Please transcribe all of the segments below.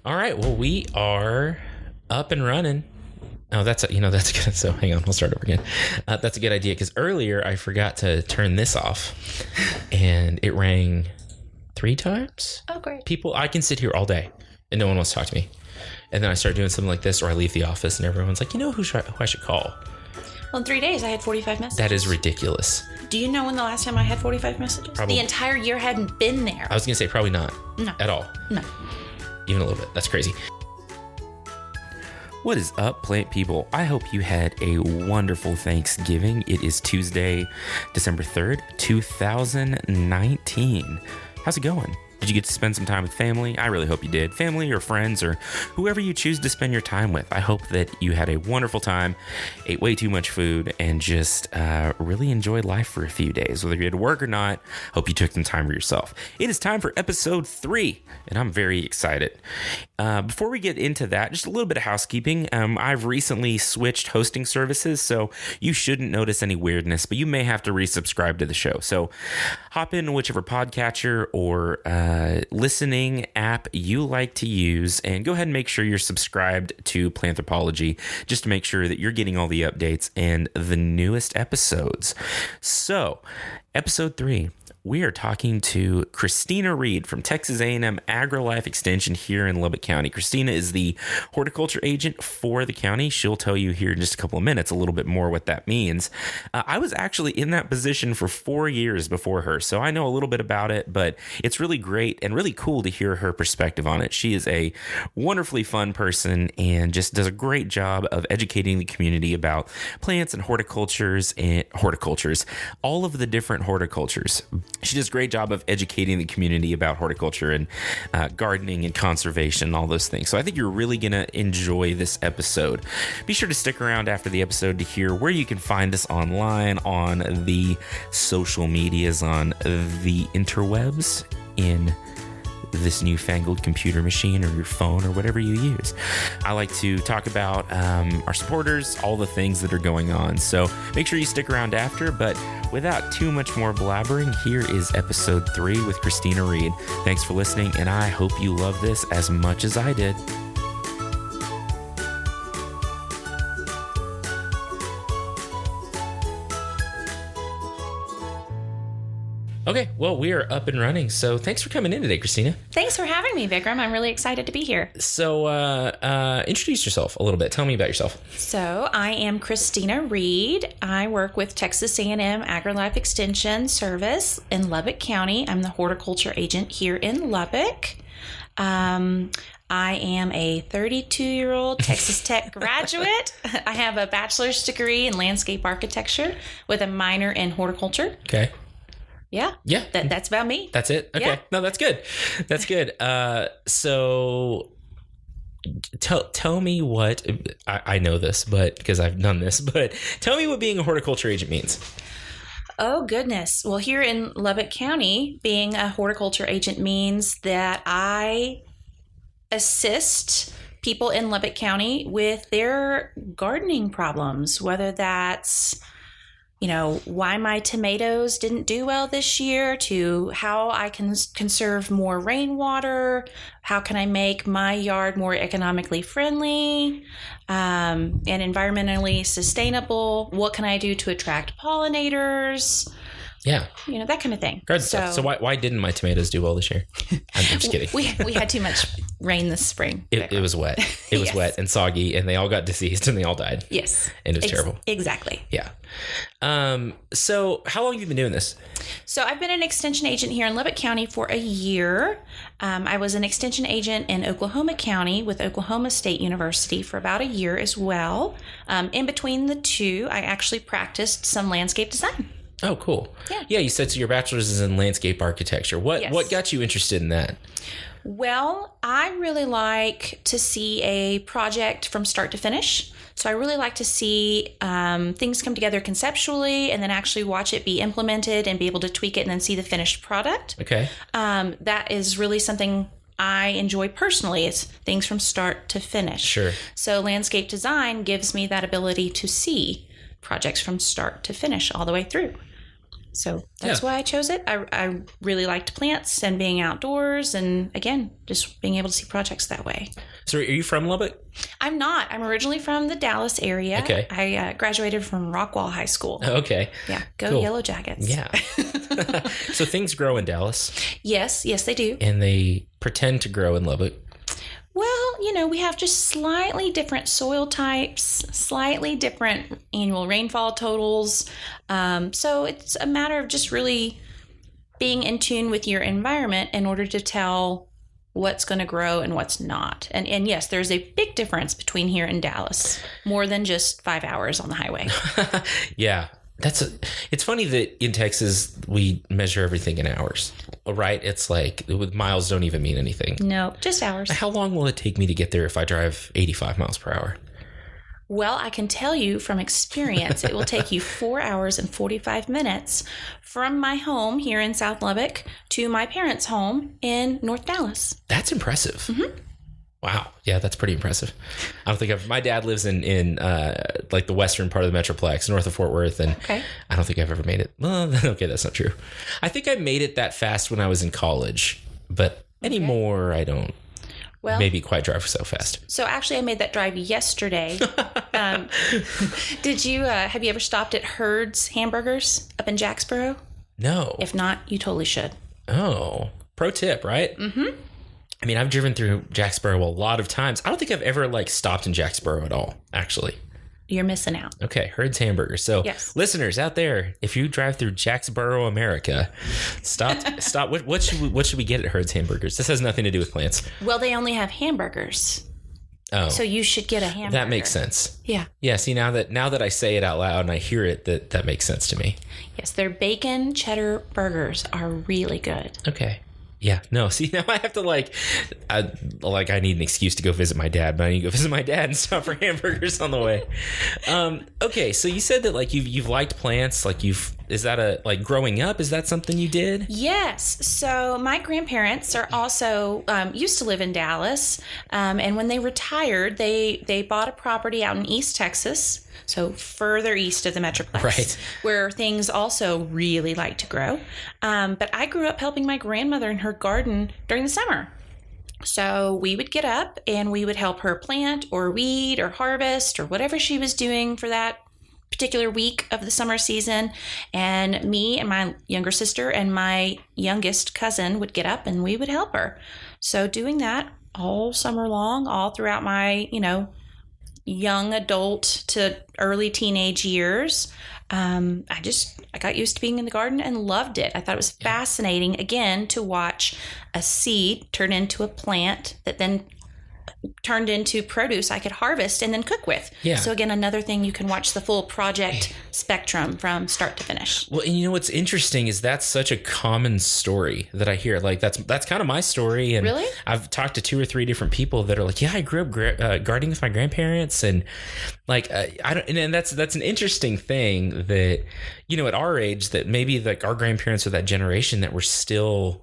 All right. Well, we are up and running. Oh, that's good. So hang on, we'll start over again. That's a good idea because earlier I forgot to turn this off, and it rang 3 times. Oh, great! I can sit here all day, and no one wants to talk to me. And then I start doing something like this, or I leave the office, and everyone's like, who I should call? Well, in 3 days I had 45 messages. That is ridiculous. Do you know when the last time I had 45 messages? Probably. The entire year hadn't been there. I was gonna say probably not. No. At all. No. Even a little bit. That's crazy. What is up, plant people? I hope you had a wonderful Thanksgiving. It is Tuesday, December 3rd, 2019. How's it going? Did you get to spend some time with family? I really hope you did. Family or friends or whoever you choose to spend your time with. I hope that you had a wonderful time, ate way too much food, and just really enjoyed life for a few days. Whether you had to work or not, hope you took some time for yourself. It is time for episode 3, and I'm very excited. Before we get into that, just a little bit of housekeeping. I've recently switched hosting services, so you shouldn't notice any weirdness, but you may have to resubscribe to the show. So hop in whichever podcatcher or listening app you like to use and go ahead and make sure you're subscribed to Planthropology just to make sure that you're getting all the updates and the newest episodes. So, episode 3. We are talking to Christina Reid from Texas A&M AgriLife Extension here in Lubbock County. Christina is the horticulture agent for the county. She'll tell you here in just a couple of minutes a little bit more what that means. I was actually in that position for 4 years before her, so I know a little bit about it, but it's really great and really cool to hear her perspective on it. She is a wonderfully fun person and just does a great job of educating the community about plants and horticultures, all of the different horticultures. She does a great job of educating the community about horticulture and gardening and conservation, all those things. So I think you're really going to enjoy this episode. Be sure to stick around after the episode to hear where you can find us online, on the social medias, on the interwebs, in this newfangled computer machine or your phone or whatever you use. I like to talk about our supporters, all the things that are going on. So make sure you stick around after, but without too much more blabbering, here is episode 3 with Christina Reid. Thanks for listening, and I hope you love this as much as I did. Okay, well, we are up and running, so thanks for coming in today, Christina. Thanks for having me, Vikram. I'm really excited to be here. So, introduce yourself a little bit. Tell me about yourself. So, I am Christina Reid. I work with Texas A&M AgriLife Extension Service in Lubbock County. I'm the horticulture agent here in Lubbock. I am a 32-year-old Texas Tech graduate. I have a bachelor's degree in landscape architecture with a minor in horticulture. Okay. Yeah. That's about me. That's it. Okay. Yeah. No, that's good. That's good. So tell me what, I know this, but because I've done this, but tell me what being a horticulture agent means. Oh, goodness. Well, here in Lubbock County, being a horticulture agent means that I assist people in Lubbock County with their gardening problems, whether that's why my tomatoes didn't do well this year, to how I can conserve more rainwater, how can I make my yard more economically friendly and environmentally sustainable, what can I do to attract pollinators, that kind of thing. Good stuff. So why didn't my tomatoes do well this year? I'm just kidding. We had too much rain this spring. It was wet. It was wet and soggy, and they all got diseased and they all died. Yes. And it was terrible. Exactly. Yeah. So how long have you been doing this? So I've been an extension agent here in Lubbock County for a year. I was an extension agent in Oklahoma County with Oklahoma State University for about a year as well. In between the two, I actually practiced some landscape design. Oh, cool. Yeah. Yeah, you said so your bachelor's is in landscape architecture. What got you interested in that? Well, I really like to see a project from start to finish. So I really like to see things come together conceptually and then actually watch it be implemented and be able to tweak it and then see the finished product. Okay. That is really something I enjoy personally. It's things from start to finish. Sure. So landscape design gives me that ability to see projects from start to finish all the way through. So that's why I chose it. I really liked plants and being outdoors, and again, just being able to see projects that way. So are you from Lubbock? I'm not. I'm originally from the Dallas area. Okay. I graduated from Rockwall High School. Okay. Yeah. Go Cool. Yellow Jackets. Yeah. So things grow in Dallas. Yes, they do. And they pretend to grow in Lubbock. Well, we have just slightly different soil types, slightly different annual rainfall totals. So it's a matter of just really being in tune with your environment in order to tell what's going to grow and what's not. And yes, there's a big difference between here and Dallas, more than just 5 hours on the highway. Yeah. It's funny that in Texas we measure everything in hours, right? It's like with miles don't even mean anything. No, just hours. How long will it take me to get there if I drive 85 miles per hour? Well, I can tell you from experience, it will take you 4 hours and 45 minutes from my home here in South Lubbock to my parents' home in North Dallas. That's impressive. Mm-hmm. Wow. Yeah, that's pretty impressive. I don't think my dad lives in like the western part of the Metroplex, north of Fort Worth, and I don't think I've ever made it. Well, okay, that's not true. I think I made it that fast when I was in college, but anymore I don't maybe quite drive so fast. So actually I made that drive yesterday. Have you ever stopped at Herd's Hamburgers up in Jacksboro? No. If not, you totally should. Oh, pro tip, right? Mm-hmm. I mean, I've driven through Jacksboro a lot of times. I don't think I've ever stopped in Jacksboro at all, actually. You're missing out. Okay, Herd's Hamburgers. So, listeners out there, if you drive through Jacksboro, America, stop. What should we get at Herd's Hamburgers? This has nothing to do with plants. Well, they only have hamburgers. Oh, so you should get a hamburger. That makes sense. Yeah. Yeah. See, now that I say it out loud and I hear it, that makes sense to me. Yes, their bacon cheddar burgers are really good. Okay. Yeah, no, see, now I have to I need an excuse to go visit my dad, but I need to go visit my dad and stop for hamburgers on the way. Okay, so you said that you've liked plants, is that growing up, is that something you did? Yes, so my grandparents are also, used to live in Dallas, and when they retired, they bought a property out in East Texas, so further east of the Metroplex, right, where things also really like to grow. But I grew up helping my grandmother in her garden during the summer. So we would get up and we would help her plant or weed or harvest or whatever she was doing for that particular week of the summer season. And me and my younger sister and my youngest cousin would get up and we would help her. So doing that all summer long, all throughout my, young adult to early teenage years, I got used to being in the garden and loved it. I thought it was fascinating, again, to watch a seed turn into a plant that then turned into produce I could harvest and then cook with. Yeah. So again, another thing, you can watch the full project spectrum from start to finish. Well, and what's interesting is that's such a common story that I hear. That's kind of my story. And really? I've talked to 2 or 3 different people that are like, yeah, I grew up gardening with my grandparents, and and that's an interesting thing that at our age, that maybe our grandparents are that generation that were still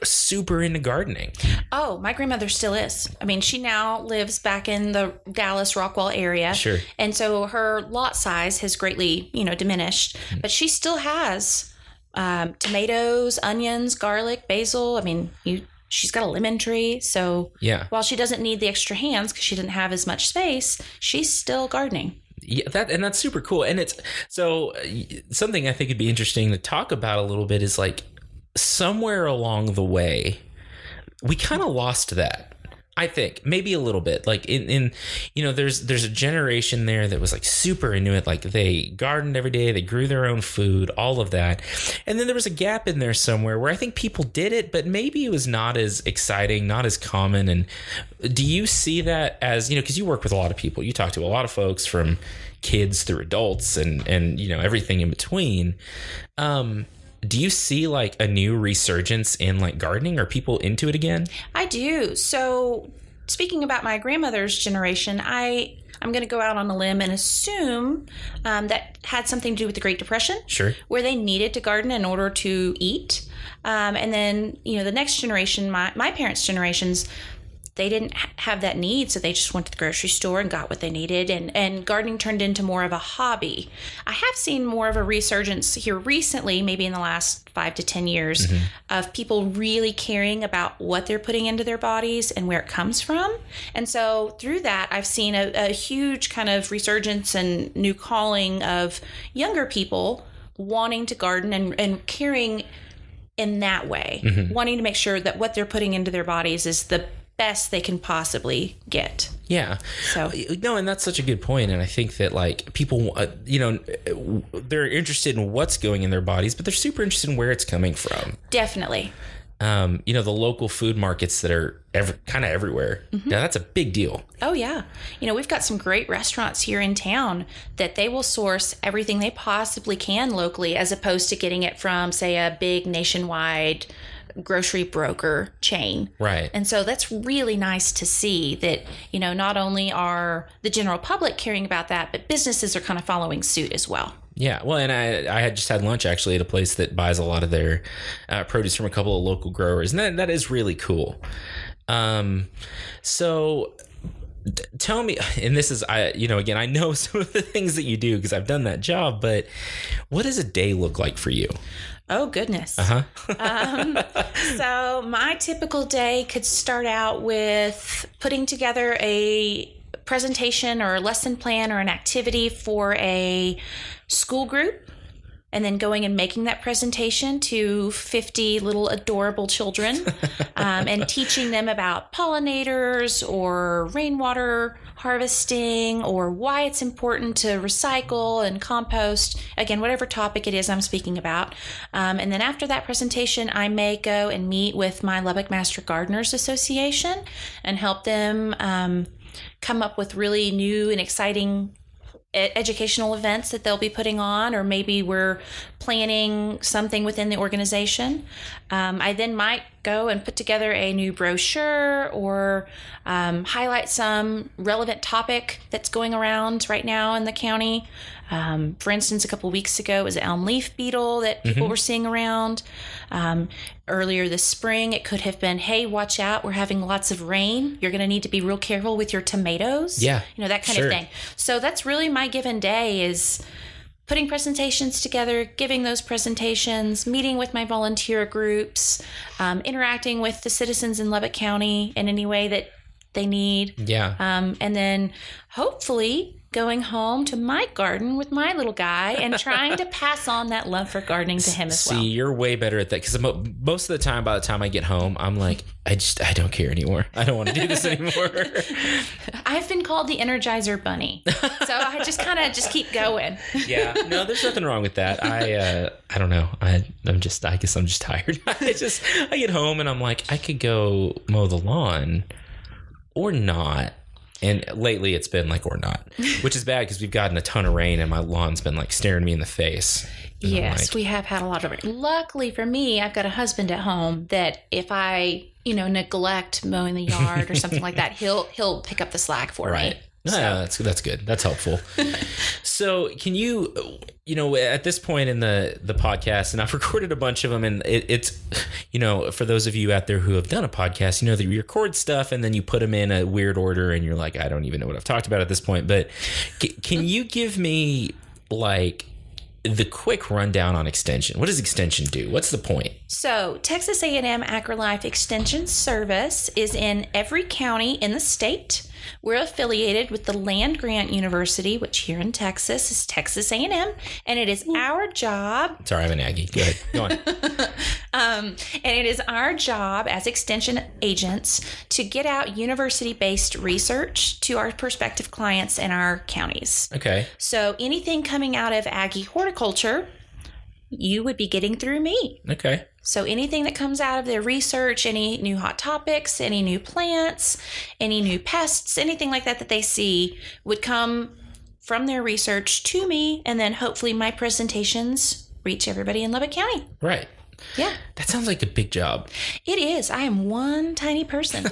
super into gardening. Oh, my grandmother still is. I mean, she now lives back in the Dallas Rockwall area. Sure. And so her lot size has greatly, diminished, but she still has tomatoes, onions, garlic, basil. I mean, she's got a lemon tree. So while she doesn't need the extra hands because she didn't have as much space, she's still gardening. Yeah, that's super cool. And it's so something I think would be interesting to talk about a little bit is somewhere along the way, we kind of lost that. I think maybe a little bit. There's a generation there that was super into it. They gardened every day, they grew their own food, all of that. And then there was a gap in there somewhere where I think people did it, but maybe it was not as exciting, not as common. And do you see that as, because you work with a lot of people, you talk to a lot of folks from kids through adults and everything in between. Do you see a new resurgence in gardening? Are people into it again? I do. So speaking about my grandmother's generation, I'm going to go out on a limb and assume that had something to do with the Great Depression. Sure. Where they needed to garden in order to eat. And then, the next generation, my parents' generations, they didn't have that need, so they just went to the grocery store and got what they needed, and gardening turned into more of a hobby. I have seen more of a resurgence here recently, maybe in the last 5 to 10 years, of people really caring about what they're putting into their bodies and where it comes from. And so through that, I've seen a huge kind of resurgence and new calling of younger people wanting to garden and caring in that way, wanting to make sure that what they're putting into their bodies is the best they can possibly get. Yeah. So no, and that's such a good point. And I think that like people, they're interested in what's going in their bodies, but they're super interested in where it's coming from. Definitely. The local food markets that are kind of everywhere. Now that's a big deal. Oh yeah. We've got some great restaurants here in town that they will source everything they possibly can locally, as opposed to getting it from, say, a big nationwide grocery broker chain. Right. And so that's really nice to see that, not only are the general public caring about that, but businesses are kind of following suit as well. Yeah. Well, and I had just had lunch actually at a place that buys a lot of their produce from a couple of local growers. And that is really cool. So tell me, and this is, again, I know some of the things that you do because I've done that job, but what does a day look like for you? Oh, goodness. So my typical day could start out with putting together a presentation or a lesson plan or an activity for a school group, and then going and making that presentation to 50 little adorable children, and teaching them about pollinators or rainwater harvesting or why it's important to recycle and compost, again, whatever topic it is I'm speaking about. And then after that presentation, I may go and meet with my Lubbock Master Gardeners Association and help them come up with really new and exciting educational events that they'll be putting on, or maybe we're planning something within the organization. I then might go and put together a new brochure or highlight some relevant topic that's going around right now in the county. For instance, a couple weeks ago, it was the elm leaf beetle that people were seeing around. Earlier this spring, it could have been, hey, watch out, we're having lots of rain. You're going to need to be real careful with your tomatoes. Yeah. That kind of thing. So that's really my given day, is putting presentations together, giving those presentations, meeting with my volunteer groups, interacting with the citizens in Lubbock County in any way that they need. Yeah. And then hopefully going home to my garden with my little guy and trying to pass on that love for gardening to him as well. See, you're way better at that, because most of the time, by the time I get home, I'm like, I don't care anymore. I don't want to do this anymore. I've been called the Energizer Bunny, so I just keep going. Yeah, no, there's nothing wrong with that. I don't know. I guess I'm just tired. I get home and I'm like, I could go mow the lawn or not. And lately it's been like, or not, which is bad because we've gotten a ton of rain and my lawn's been like staring me in the face. And yes, we have had a lot of rain. Luckily for me, I've got a husband at home that if I, neglect mowing the yard or something like that, he'll pick up the slack for me. No, that's good. That's helpful. So can you, at this point in the podcast, and I've recorded a bunch of them, and it's, for those of you out there who have done a podcast, that you record stuff and then you put them in a weird order and you're like, I don't even know what I've talked about at this point. But can you give me like the quick rundown on Extension? What does Extension do? What's the point? So Texas A&M AgriLife Extension Service is in every county in the state. We're affiliated with the Land Grant University, which here in Texas is Texas A&M, and it is our job. Sorry, I'm an Aggie. Go ahead. Go on. And it is our job as extension agents to get out university-based research to our prospective clients in our counties. Okay. So anything coming out of Aggie horticulture, you would be getting through me. Okay. So anything that comes out of their research, any new hot topics, any new plants, any new pests, anything like that they see would come from their research to me, and then hopefully my presentations reach everybody in Lubbock County. Right. Yeah. That sounds like a big job. It is. I am one tiny person.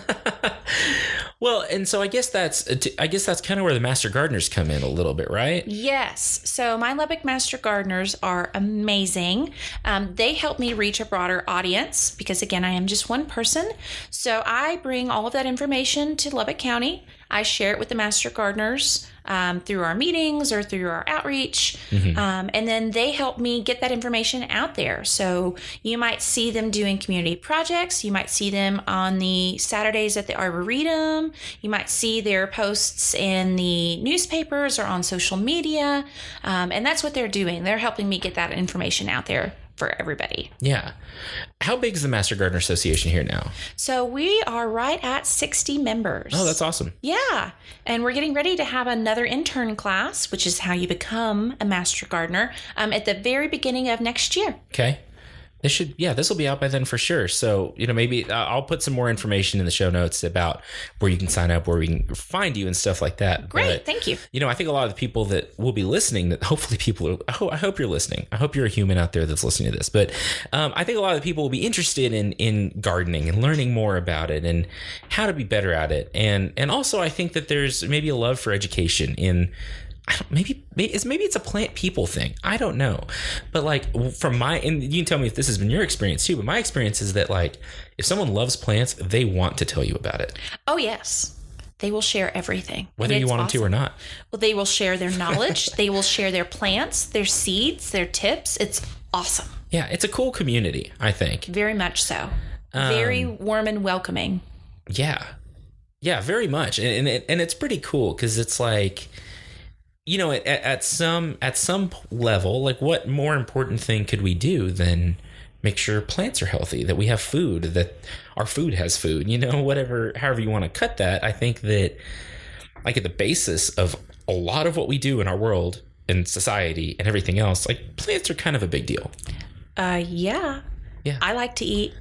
Well, and so I guess that's kind of where the master gardeners come in a little bit, right? Yes. So my Lubbock Master Gardeners are amazing. They help me reach a broader audience because, again, I am just one person. So I bring all of that information to Lubbock County. I share it with the Master Gardeners through our meetings or through our outreach. And then they help me get that information out there. So you might see them doing community projects. You might see them on the Saturdays at the Arboretum. You might see their posts in the newspapers or on social media. And that's what they're doing. They're helping me get that information out there for everybody. Yeah. How big is the Master Gardener Association here now? So we are right at 60 members. Oh, that's awesome. Yeah. And we're getting ready to have another intern class, which is how you become a Master Gardener, at the very beginning of next year. Okay. This will be out by then for sure. So, maybe I'll put some more information in the show notes about where you can sign up, where we can find you and stuff like that. Great. Thank you. I think a lot of the people that will be listening, that hopefully I hope you're listening. I hope you're a human out there that's listening to this. But I think a lot of the people will be interested in gardening and learning more about it and how to be better at it. And also I think that there's maybe a love for education in maybe it's a plant people thing. I don't know. But and you can tell me if this has been your experience too, but my experience is that if someone loves plants, they want to tell you about it. Oh, yes. They will share everything. Whether you want them to or not. Well, they will share their knowledge. They will share their plants, their seeds, their tips. It's awesome. Yeah, it's a cool community, I think. Very much so. Very warm and welcoming. Yeah. Yeah, very much. And it's pretty cool because it's at some level, what more important thing could we do than make sure plants are healthy, that we have food, that our food has food, however you want to cut that. I think that at the basis of a lot of what we do in our world and society and everything else, plants are kind of a big deal. Yeah. I like to eat.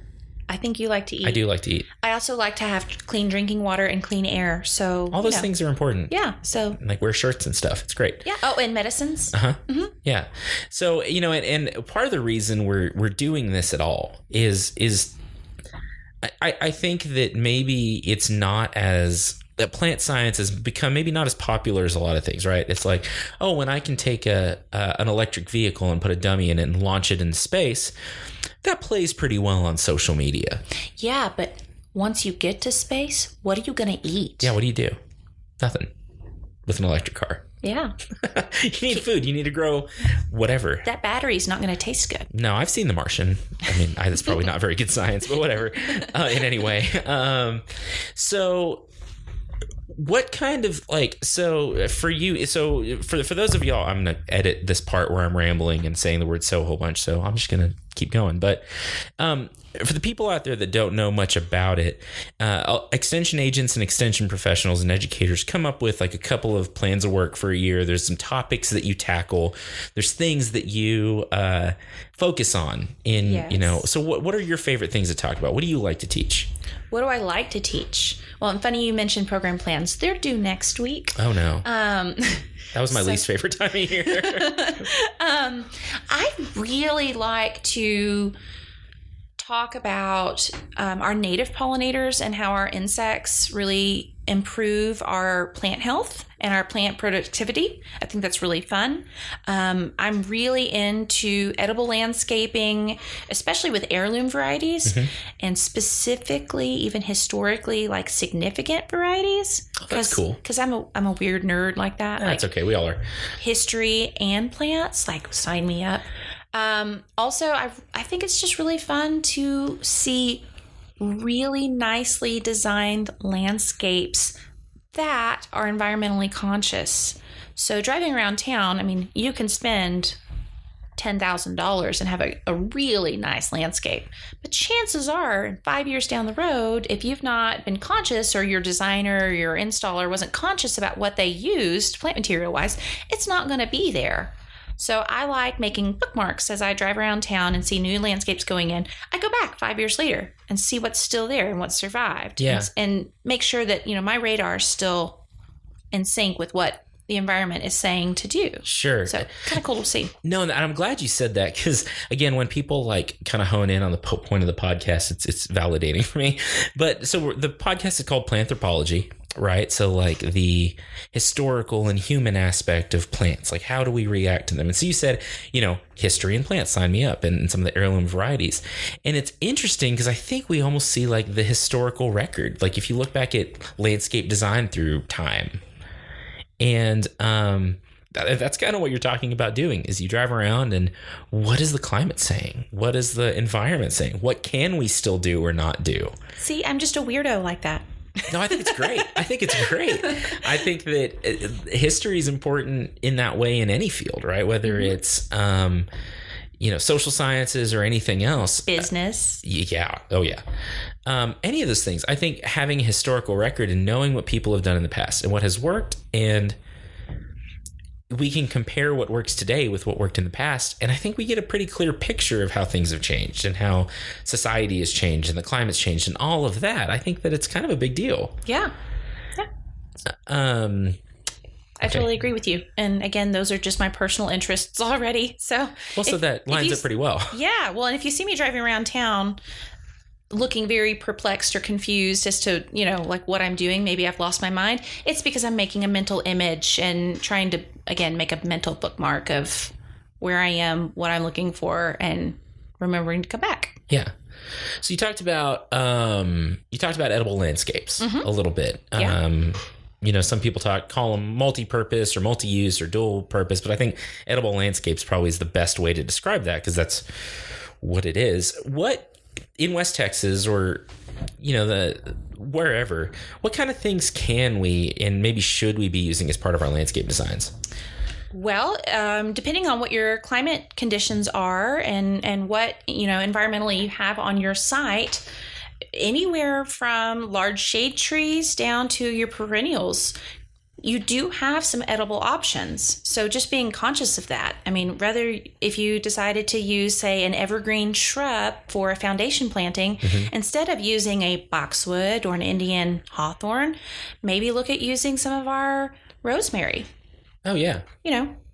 I think you like to eat. I do like to eat. I also like to have clean drinking water and clean air. So all those things are important. Yeah. So wear shirts and stuff. It's great. Yeah. Oh, and medicines. Mm-hmm. Yeah. So and part of the reason we're doing this at all is I think that maybe it's not as that plant science has become maybe not as popular as a lot of things, right? It's when I can take an electric vehicle and put a dummy in it and launch it into space, that plays pretty well on social media. Yeah, but once you get to space, what are you going to eat? Yeah, what do you do? Nothing. With an electric car. Yeah. You need food. You need to grow whatever. That battery's not going to taste good. No, I've seen The Martian. I mean, that's probably not very good science, but whatever. In any way. So what kind of for you, for those of y'all, I'm going to edit this part where I'm rambling and saying the word "so" a whole bunch, so I'm just going to keep going. But for the people out there that don't know much about it, extension agents and extension professionals and educators come up with a couple of plans of work for a year. There's some topics that you tackle. There's things that you focus on in, yes. So what are your favorite things to talk about? What do you like to teach? What do I like to teach? Well, and funny you mentioned program plans. They're due next week. Oh, no. That was my least favorite time of year. I really like to talk about our native pollinators and how our insects really improve our plant health and our plant productivity. I think that's really fun. I'm really into edible landscaping, especially with heirloom varieties, and specifically, even historically, significant varieties. Oh, that's cool. Because I'm a weird nerd like that. That's okay. We all are. History and plants, sign me up. Also, I think it's just really fun to see really nicely designed landscapes that are environmentally conscious. So driving around town, I mean, you can spend $10,000 and have a really nice landscape. But chances are, 5 years down the road, if you've not been conscious, or your designer or your installer wasn't conscious about what they used plant material wise, it's not going to be there. So I like making bookmarks as I drive around town and see new landscapes going in. I go back 5 years later and see what's still there and what's survived. Yeah. And make sure that, my radar is still in sync with what the environment is saying to do. Sure. So kind of cool to see. No, and I'm glad you said that, because again, when people kind of hone in on the point of the podcast, it's validating for me. But so the podcast is called Planthropology. right? So like the historical and human aspect of plants, like how do we react to them? And so you said, history and plants, sign me up, and some of the heirloom varieties. And it's interesting because I think we almost see like the historical record. Like if you look back at landscape design through time, and that's kind of what you're talking about doing, is you drive around and what is the climate saying? What is the environment saying? What can we still do or not do? See, I'm just a weirdo like that. No, I think it's great. I think that history is important in that way in any field, right? Whether it's, social sciences or anything else. Business. Yeah. Oh, yeah. Any of those things. I think having a historical record and knowing what people have done in the past and what has worked, and we can compare what works today with what worked in the past. And I think we get a pretty clear picture of how things have changed and how society has changed and the climate's changed and all of that. I think that it's kind of a big deal. Yeah. I totally agree with you. And again, those are just my personal interests already. So that lines up pretty well. Yeah. Well, and if you see me driving around town looking very perplexed or confused as to, like what I'm doing, maybe I've lost my mind, it's because I'm making a mental image and trying to, again, make a mental bookmark of where I am, what I'm looking for, and remembering to come back. Yeah. So you talked about edible landscapes a little bit. Yeah. Some people call them multi-purpose or multi-use or dual purpose, but I think edible landscapes probably is the best way to describe that, because that's what it is. What in West Texas or, wherever, what kind of things can we and maybe should we be using as part of our landscape designs? Well, depending on what your climate conditions are and what, environmentally you have on your site, anywhere from large shade trees down to your perennials, you do have some edible options. So just being conscious of that. I mean, rather if you decided to use, say, an evergreen shrub for a foundation planting, instead of using a boxwood or an Indian hawthorn, maybe look at using some of our rosemary. Oh, yeah.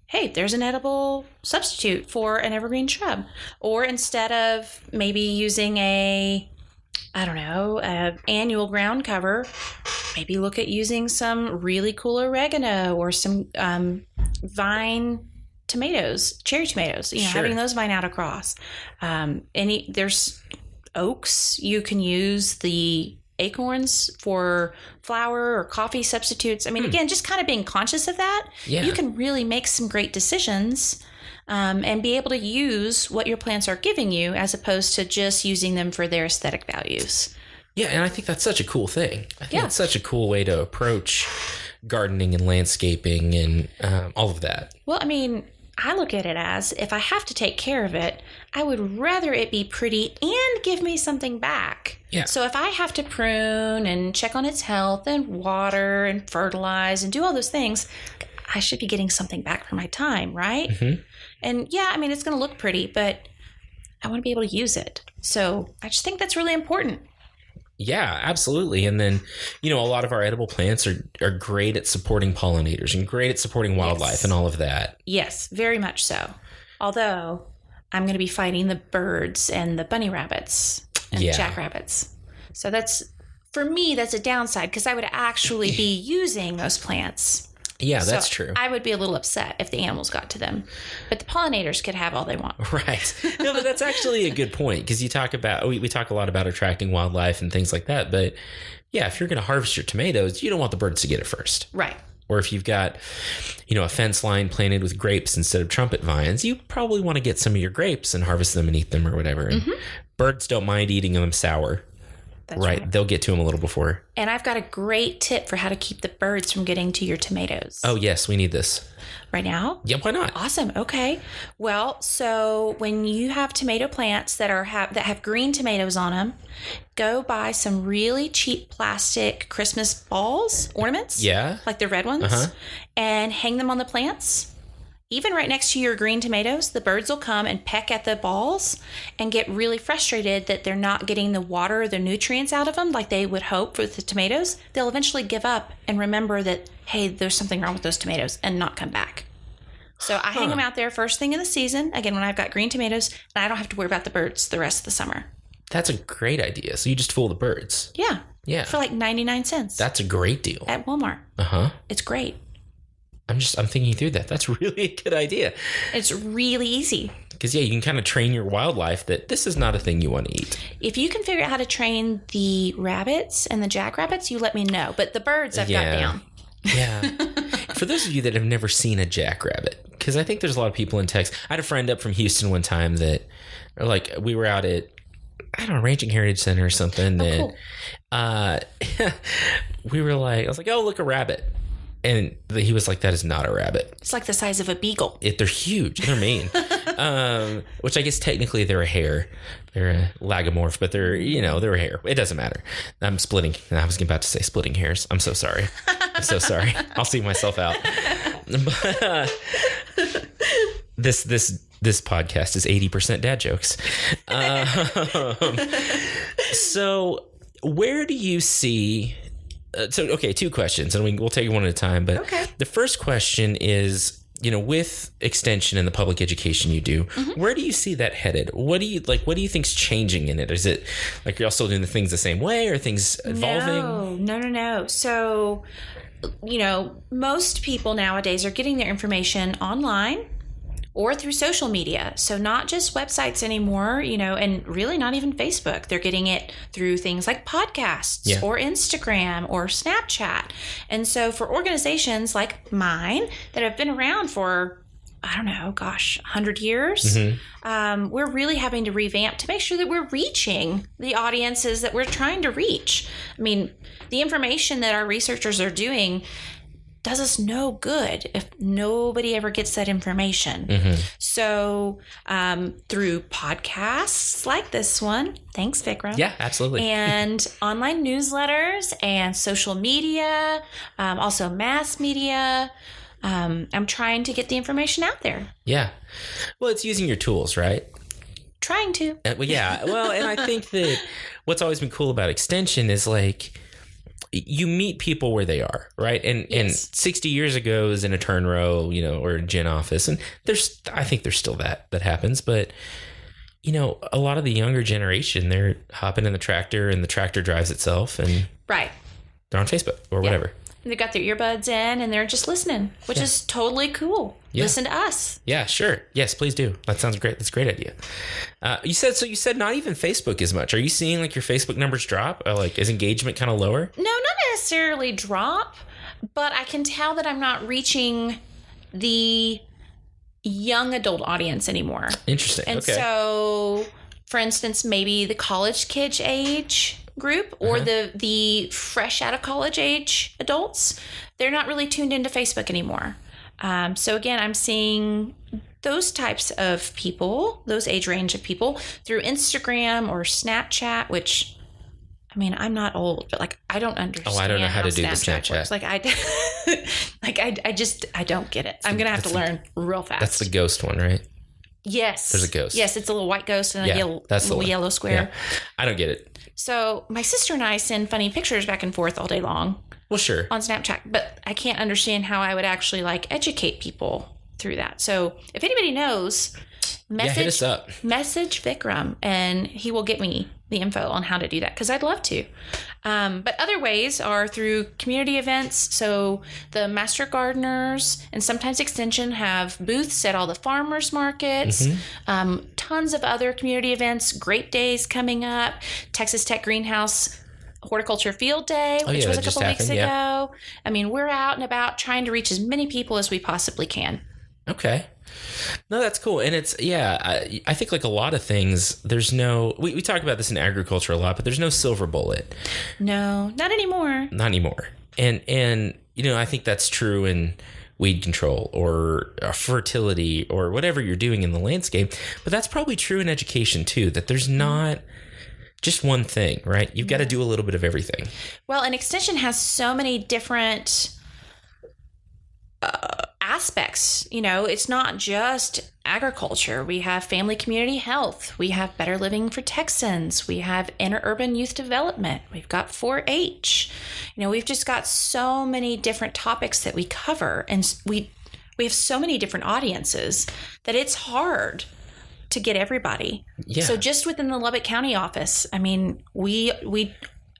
Hey, there's an edible substitute for an evergreen shrub. Or instead of maybe using an annual ground cover, maybe look at using some really cool oregano or some vine tomatoes, cherry tomatoes, Sure. having those vine out across. There's oaks. You can use the acorns for flour or coffee substitutes. I mean, again, just kind of being conscious of that, you can really make some great decisions and be able to use what your plants are giving you as opposed to just using them for their aesthetic values. Yeah, and I think that's such a cool thing. I think it's such a cool way to approach gardening and landscaping and all of that. Well, I mean, I look at it as if I have to take care of it, I would rather it be pretty and give me something back. Yeah. So if I have to prune and check on its health and water and fertilize and do all those things, I should be getting something back for my time, right? And it's going to look pretty, but I want to be able to use it. So I just think that's really important. Yeah, absolutely. And then, a lot of our edible plants are great at supporting pollinators and great at supporting wildlife and all of that. Yes, very much so. Although I'm going to be fighting the birds and the bunny rabbits and jackrabbits. So for me, that's a downside because I would actually be using those plants. Yeah, that's true. I would be a little upset if the animals got to them, but the pollinators could have all they want. Right. No, but that's actually a good point because we talk a lot about attracting wildlife and things like that. But yeah, if you're going to harvest your tomatoes, you don't want the birds to get it first. Right. Or if you've got, a fence line planted with grapes instead of trumpet vines, you probably want to get some of your grapes and harvest them and eat them or whatever. And birds don't mind eating them sour. That's right. They'll get to them a little before. And I've got a great tip for how to keep the birds from getting to your tomatoes. Oh, yes. We need this. Right now? Yeah, why not? Awesome. Okay. Well, so when you have tomato plants that have green tomatoes on them, go buy some really cheap plastic Christmas balls, ornaments. Yeah. Like the red ones. And hang them on the plants. Even right next to your green tomatoes, the birds will come and peck at the balls and get really frustrated that they're not getting the water or the nutrients out of them like they would hope with the tomatoes. They'll eventually give up and remember that, hey, there's something wrong with those tomatoes and not come back. So I hang them out there first thing in the season, again, when I've got green tomatoes, and I don't have to worry about the birds the rest of the summer. That's a great idea. So you just fool the birds. Yeah. Yeah. For like 99 cents. That's a great deal. At Walmart. Uh-huh. It's great. I'm thinking through that. That's really a good idea. It's really easy. Because, yeah, you can kind of train your wildlife that this is not a thing you want to eat. If you can figure out how to train the rabbits and the jackrabbits, you let me know. But the birds I've got down. Yeah. For those of you that have never seen a jackrabbit, because I think there's a lot of people in Texas. I had a friend up from Houston one time that, like, we were out at, I don't know, Ranching Heritage Center or something. Oh, and cool. we were like, I was like, oh, look, a rabbit. And he was like, that is not a rabbit. It's like the size of a beagle. They're huge. They're mean. Which I guess technically they're a hare. They're a lagomorph, but they're a hare. It doesn't matter. I was about to say splitting hairs. I'm so sorry. I'll see myself out. But this podcast is 80% dad jokes. So where do you see... two questions, and we'll take it one at a time. But okay. The first question is, with extension and the public education you do, where do you see that headed? What do you think's changing in it? Is it like you're all still doing the things the same way, or things evolving? No. So, most people nowadays are getting their information online or through social media. So not just websites anymore, and really not even Facebook. They're getting it through things like podcasts or Instagram or Snapchat. And so for organizations like mine that have been around for, 100 years, we're really having to revamp to make sure that we're reaching the audiences that we're trying to reach. I mean, the information that our researchers are doing does us no good if nobody ever gets that information. So through podcasts like this one, thanks Vikram. Yeah, absolutely. And online newsletters and social media, also mass media, I'm trying to get the information out there. Yeah. Well, it's using your tools, right? Trying to. And I think that what's always been cool about extension is like, you meet people where they are, right? And 60 years ago is in a turn row, or a gin office. And I think there's still that happens. But, a lot of the younger generation, they're hopping in the tractor and the tractor drives itself. And right. They're on Facebook or whatever. They got their earbuds in and they're just listening, which is totally cool. Yeah. Listen to us. Yeah, sure. Yes, please do. That sounds great. That's a great idea. You said not even Facebook as much. Are you seeing like your Facebook numbers drop? Or like is engagement kind of lower? No, not necessarily drop, but I can tell that I'm not reaching the young adult audience anymore. Interesting. And so, for instance, maybe the college kid age group or the fresh out of college age adults, they're not really tuned into Facebook anymore. So again, I'm seeing those types of people, those age range of people through Instagram or Snapchat, which, I mean, I'm not old, but like, I don't understand. Oh, I don't know how to do the Snapchat. Works. Like I don't get it. I'm going to have to learn real fast. That's the ghost one, right? Yes. There's a ghost. Yes. It's a little white ghost and a little yellow square. Yeah. I don't get it. So my sister and I send funny pictures back and forth all day long. Well, sure. On Snapchat, but I can't understand how I would actually like educate people through that. So if anybody knows, hit us up. Message Vikram and he will get me the info on how to do that because I'd love to. But other ways are through community events. So the Master Gardeners and sometimes Extension have booths at all the farmers markets. Tons of other community events, Grape Days coming up, Texas Tech Greenhouse Horticulture Field Day, which was a couple weeks ago. Yeah. I mean, we're out and about trying to reach as many people as we possibly can. Okay. No, that's cool. And it's, I think like a lot of things, there's no, we talk about this in agriculture a lot, but there's no silver bullet. No, not anymore. Not anymore. And I think that's true in weed control or fertility or whatever you're doing in the landscape. But that's probably true in education too, that there's not just one thing, right? You've got to do a little bit of everything. Well, and Extension has so many different aspects. It's not just agriculture. We have family community health. We have better living for Texans. We have interurban youth development. We've got 4-H. We've just got so many different topics that we cover. And we have so many different audiences that it's hard to get everybody. Yeah. So just within the Lubbock County office, I mean, we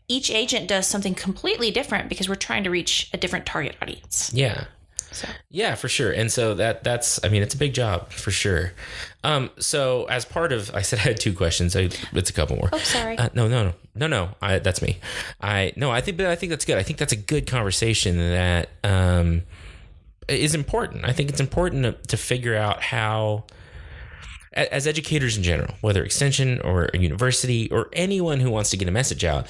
each agent does something completely different because we're trying to reach a different target audience. Yeah. So. Yeah, for sure. And so that's, I mean, it's a big job for sure. So as part of, I said I had 2 questions. It's a couple more. Oh, sorry. No. That's me. I think that's good. I think that's a good conversation that, is important. I think it's important to figure out how, as educators in general, whether extension or a university or anyone who wants to get a message out,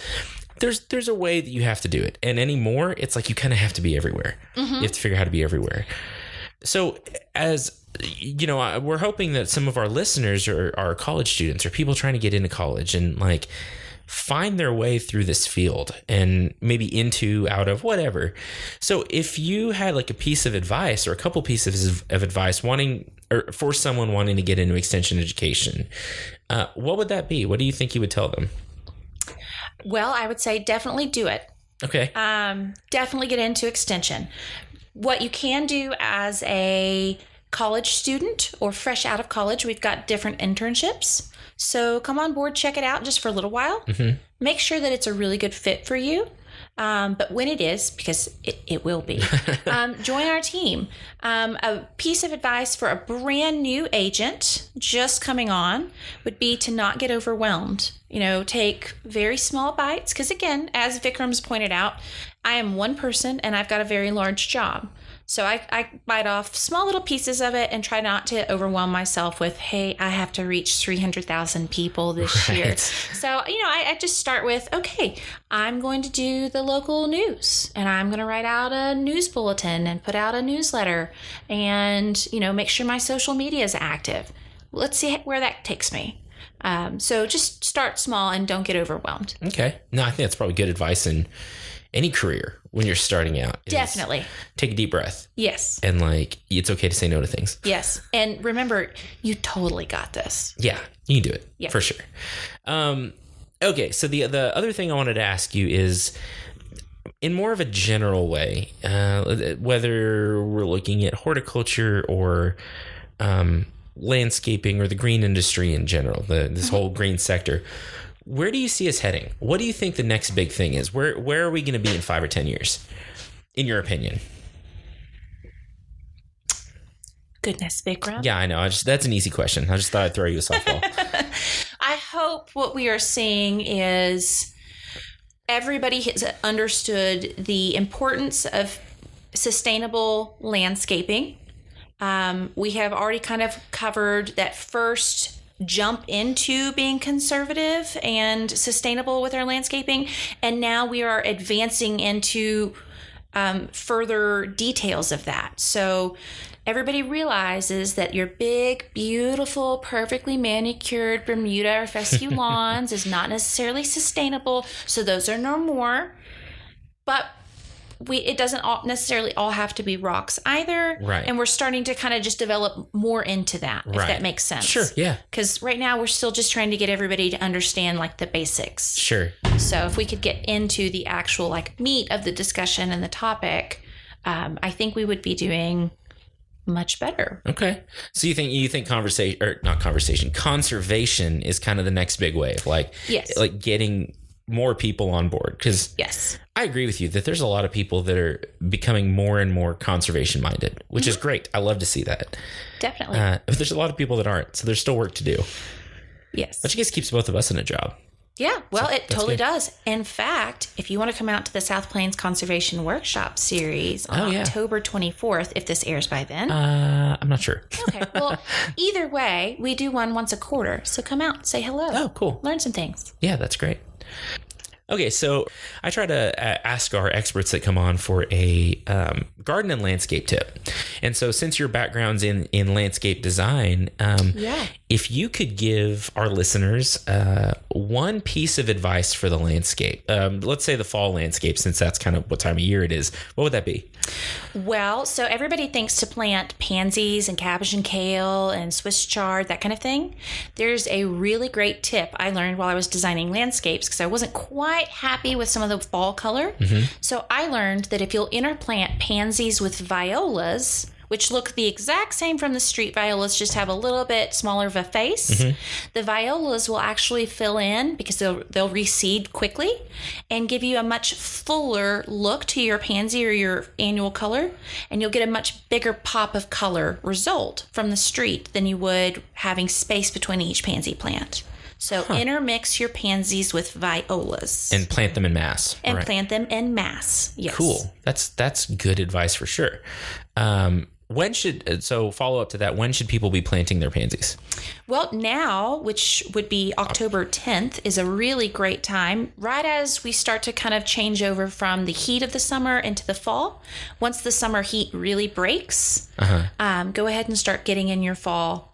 there's a way that you have to do it. And anymore, it's like you kind of have to be everywhere. Mm-hmm. You have to figure out how to be everywhere. So as you know, we're hoping that some of our listeners are college students or people trying to get into college and like find their way through this field and maybe into, out of, whatever. So if you had like a piece of advice or a couple pieces of advice for someone wanting to get into extension education, what would that be? What do you think you would tell them? Well, I would say definitely do it. Okay. Definitely get into extension. What you can do as a college student or fresh out of college, we've got different internships. So come on board, check it out just for a little while. Mm-hmm. Make sure that it's a really good fit for you. But when it is, because it will be, join our team. A piece of advice for a brand new agent just coming on would be to not get overwhelmed. You know, take very small bites. Because again, as Vikram's pointed out, I am one person and I've got a very large job. So I bite off small little pieces of it and try not to overwhelm myself with, hey, I have to reach 300,000 people this year. So, you know, I just start with, okay, I'm going to do the local news and I'm going to write out a news bulletin and put out a newsletter and, you know, make sure my social media is active. Let's see where that takes me. So just start small and don't get overwhelmed. Okay. No, I think that's probably good advice in any career when you're starting out. Definitely. Take a deep breath. Yes. And like, it's okay to say no to things. Yes. And remember, you totally got this. Yeah, you can do it for sure. Okay. So the other thing I wanted to ask you is, in more of a general way, whether we're looking at horticulture or landscaping or the green industry in general, this whole green sector, where do you see us heading? What do you think the next big thing is? Where are we going to be in 5 or 10 years, in your opinion? Goodness, Vikram. Yeah, I know. That's an easy question. I just thought I'd throw you a softball. I hope what we are seeing is everybody has understood the importance of sustainable landscaping. We have already kind of covered that first jump into being conservative and sustainable with our landscaping. And now we are advancing into further details of that. So everybody realizes that your big, beautiful, perfectly manicured Bermuda or fescue lawns is not necessarily sustainable. So those are no more. But it doesn't necessarily all have to be rocks either. Right. And we're starting to kind of just develop more into that, if that makes sense. Sure, yeah. Because right now we're still just trying to get everybody to understand like the basics. Sure. So if we could get into the actual like meat of the discussion and the topic, I think we would be doing much better. Okay. So you think conservation is kind of the next big wave, like getting more people on board, because yes, I agree with you that there's a lot of people that are becoming more and more conservation minded, which is great. I love to see that. Definitely. But there's a lot of people that aren't, so there's still work to do. Yes. Which I guess keeps both of us in a job. Yeah, well, it totally does. In fact, if you want to come out to the South Plains Conservation Workshop Series on October 24th, if this airs by then. I'm not sure. Okay, well, either way, we do one once a quarter. So come out, say hello. Oh, cool. Learn some things. Yeah, that's great. Okay, so I try to ask our experts that come on for a garden and landscape tip. And so since your background's in landscape design, if you could give our listeners one piece of advice for the landscape, let's say the fall landscape, since that's kind of what time of year it is, what would that be? Well, so everybody thinks to plant pansies and cabbage and kale and Swiss chard, that kind of thing. There's a really great tip I learned while I was designing landscapes because I wasn't quite happy with some of the fall color. Mm-hmm. So I learned that if you'll interplant pansies with violas, which look the exact same from the street violas, just have a little bit smaller of a face. The violas will actually fill in because they'll reseed quickly and give you a much fuller look to your pansy or your annual color, and you'll get a much bigger pop of color result from the street than you would having space between each pansy plant. So intermix your pansies with violas. And plant them in mass. And plant them in mass, yes. Cool. That's good advice for sure. Follow up to that, when should people be planting their pansies? Well, now, which would be October 10th, is a really great time, right as we start to kind of change over from the heat of the summer into the fall. Once the summer heat really breaks, go ahead and start getting in your fall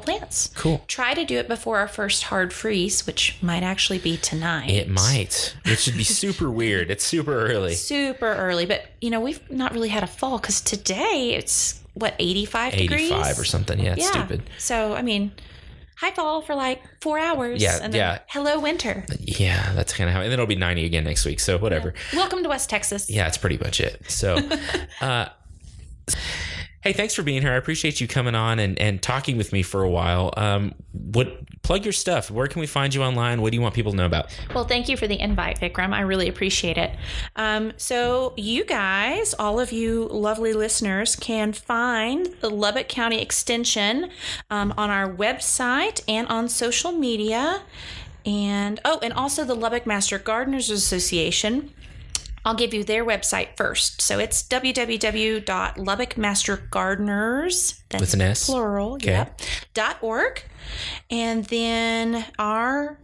plants. Cool. Try to do it before our first hard freeze, which might actually be tonight. It might, which should be super weird. It's super early. Super early, but we've not really had a fall because today it's 85 degrees? 85 or something. Yeah, it's stupid. So, high fall for like 4 hours. And then hello, winter. Yeah, that's kind of how. And then it'll be 90 again next week. So, whatever. Yeah. Welcome to West Texas. Yeah, that's pretty much it. So, hey, thanks for being here. I appreciate you coming on and talking with me for a while. Plug your stuff. Where can we find you online? What do you want people to know about? Well, thank you for the invite, Vikram. I really appreciate it. So you guys, all of you lovely listeners, can find the Lubbock County Extension on our website and on social media. And also the Lubbock Master Gardeners Association. I'll give you their website first. So it's www.lubbockmastergardeners, that's with an S, plural, .org. And then our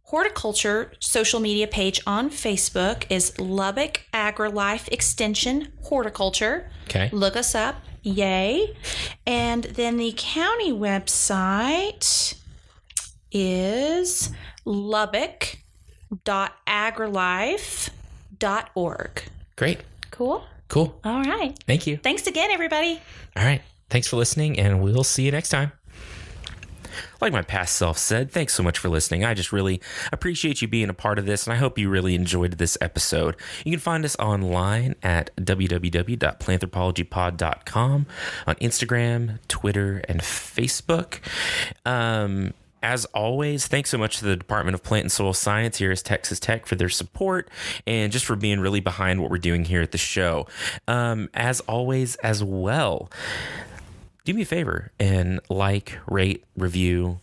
horticulture social media page on Facebook is Lubbock AgriLife Extension Horticulture. Okay. Look us up. Yay. And then the county website is lubbock.agrilife.org. Great. Cool. All right. Thank you. Thanks again, everybody. All right. Thanks for listening, and we'll see you next time. Like my past self said, thanks so much for listening. I just really appreciate you being a part of this, and I hope you really enjoyed this episode. You can find us online at www.planthropologypod.com, on Instagram, Twitter, and Facebook. As always, thanks so much to the Department of Plant and Soil Science here at Texas Tech for their support and just for being really behind what we're doing here at the show. As always, as well, do me a favor and rate, review,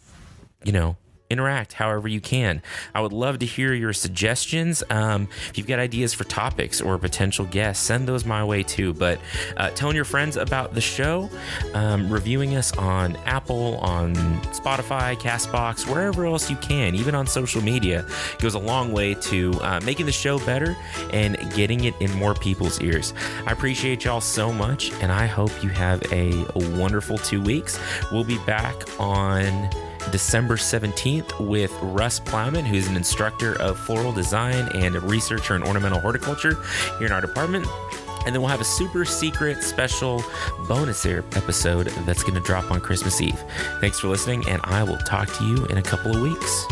interact however you can. I would love to hear your suggestions. If you've got ideas for topics or potential guests, send those my way too. But telling your friends about the show, reviewing us on Apple, on Spotify, CastBox, wherever else you can, even on social media, goes a long way to making the show better and getting it in more people's ears. I appreciate y'all so much, and I hope you have a wonderful 2 weeks. We'll be back on December 17th with Russ Plowman, who's an instructor of floral design and a researcher in ornamental horticulture here in our department. And then we'll have a super secret special bonus episode that's going to drop on Christmas Eve. Thanks for listening, and I will talk to you in a couple of weeks.